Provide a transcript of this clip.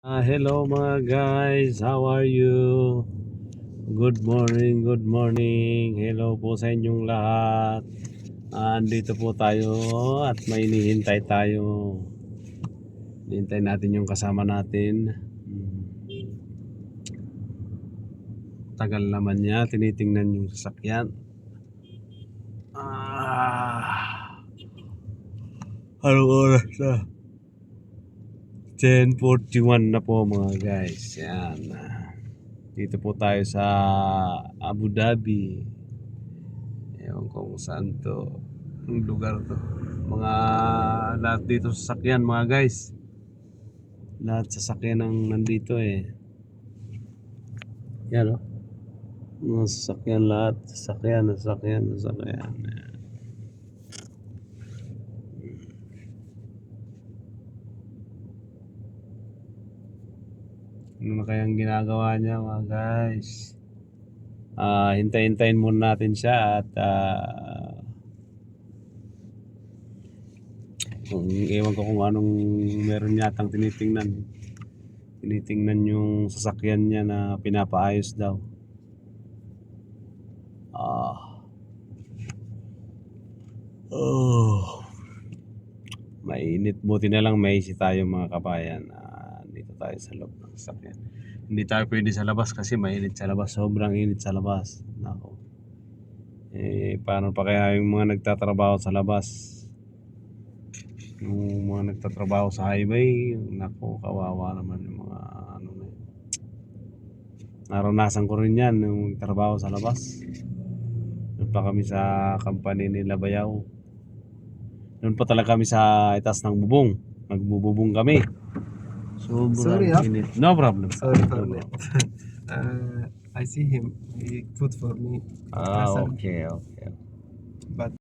Hello mga guys, how are you? Good morning, good morning. Hello po sa inyong lahat. Andito po tayo at may hinihintay tayo. Hinihintay natin yung kasama natin. Tagal naman niya, tinitingnan yung sasakyan. Anong oras na? 10:41 na po mga guys. Yan. Dito po tayo sa Abu Dhabi. Ewan ko kung saan to. Ang lugar to. Mga lahat dito sasakyan mga guys. Lahat sasakyan ang nandito eh. Yan o. Mga sasakyan lahat. Sasakyan. Ano na kayang ginagawa niya mga guys? Hintayin muna natin siya at kung ewan ko kung anong meron yatang tinitingnan yung sasakyan niya na pinapaayos daw. Mainit, buti na lang may AC tayo mga kabayan. Dito tayo sa loob ng sasakyan. Hindi tayo pwede sa labas kasi mainit sa labas, sobrang init sa labas. Nako. Paano pa kaya yung mga nagtatrabaho sa labas? Yung mga nagtatrabaho sa highway, nako, kawawa naman yung mga ano na yun. Naranasan ko rin yan, yung trabaho sa labas. Doon pa kami sa company nila Bayaw. Doon pa talaga kami sa itaas ng bubong. Nagbububong kami. Sorry, Sobrang init. No problem. Sorry for that. I see him. He put for me. Okay. But